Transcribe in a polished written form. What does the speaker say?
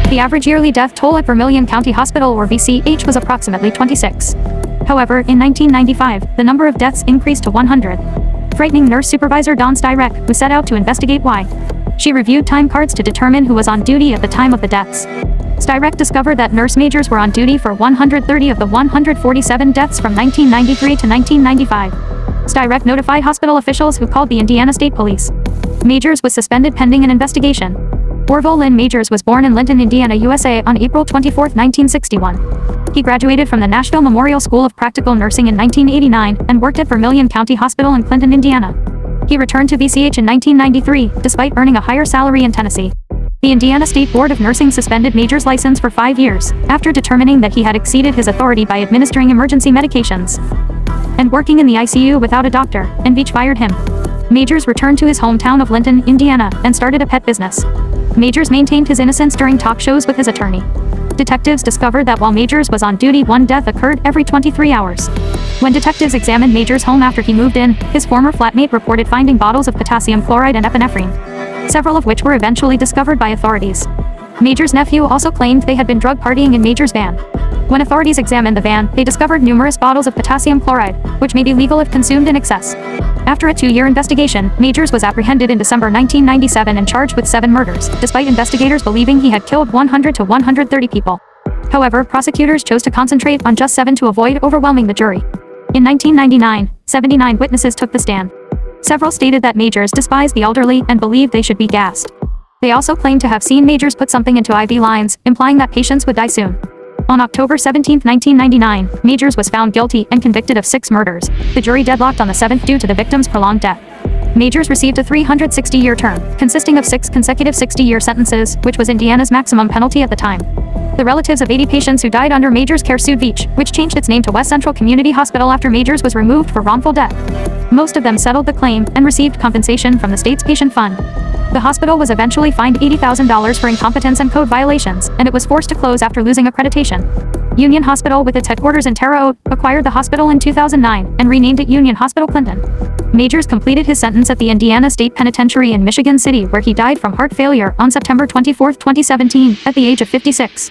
The average yearly death toll at Vermilion County Hospital or VCH was approximately 26. However, in 1995, the number of deaths increased to 100. Frightening nurse supervisor Dawn Styrek, who set out to investigate why. She reviewed time cards to determine who was on duty at the time of the deaths. Styrek discovered that nurse majors were on duty for 130 of the 147 deaths from 1993 to 1995. Styrek notified hospital officials who called the Indiana State Police. Majors was suspended pending an investigation. ORVILLE LYNN Majors was born in Linton, Indiana, USA on April 24, 1961. He graduated from the Nashville Memorial School of Practical Nursing in 1989 and worked at Vermilion County Hospital in Clinton, Indiana. He returned to VCH in 1993, despite earning a higher salary in Tennessee. The Indiana State Board of Nursing suspended Major's license for 5 years, after determining that he had exceeded his authority by administering emergency medications and working in the ICU without a doctor, and Beach fired him. Majors returned to his hometown of Linton, Indiana, and started a pet business. Majors maintained his innocence during talk shows with his attorney. Detectives discovered that while Majors was on duty, one death occurred every 23 hours. When detectives examined Majors' home after he moved in, his former flatmate reported finding bottles of potassium chloride and epinephrine, several of which were eventually discovered by authorities. Majors' nephew also claimed they had been drug partying in Majors' van. When authorities examined the van, they discovered numerous bottles of potassium chloride, which may be legal if consumed in excess. After a 2-year investigation, Majors was apprehended in December 1997 and charged with 7 murders, despite investigators believing he had killed 100 to 130 people. However, prosecutors chose to concentrate on just 7 to avoid overwhelming the jury. In 1999, 79 witnesses took the stand. Several stated that Majors despised the elderly and believed they should be gassed. They also claimed to have seen Majors put something into IV lines, implying that patients would die soon. On October 17, 1999, Majors was found guilty and convicted of 6 murders. The jury deadlocked on the 7th due to the victim's prolonged death. Majors received a 360-year term, consisting of 6 consecutive 60-year sentences, which was Indiana's maximum penalty at the time. The relatives of 80 patients who died under Majors' care sued Veach, which changed its name to West Central Community Hospital after Majors was removed for wrongful death. Most of them settled the claim and received compensation from the state's patient fund. The hospital was eventually fined $80,000 for incompetence and code violations, and it was forced to close after losing accreditation. Union Hospital, with its headquarters in Terre Haute, acquired the hospital in 2009 and renamed it Union Hospital Clinton. Majors completed his sentence at the Indiana State Penitentiary in Michigan City, where he died from heart failure on September 24, 2017, at the age of 56.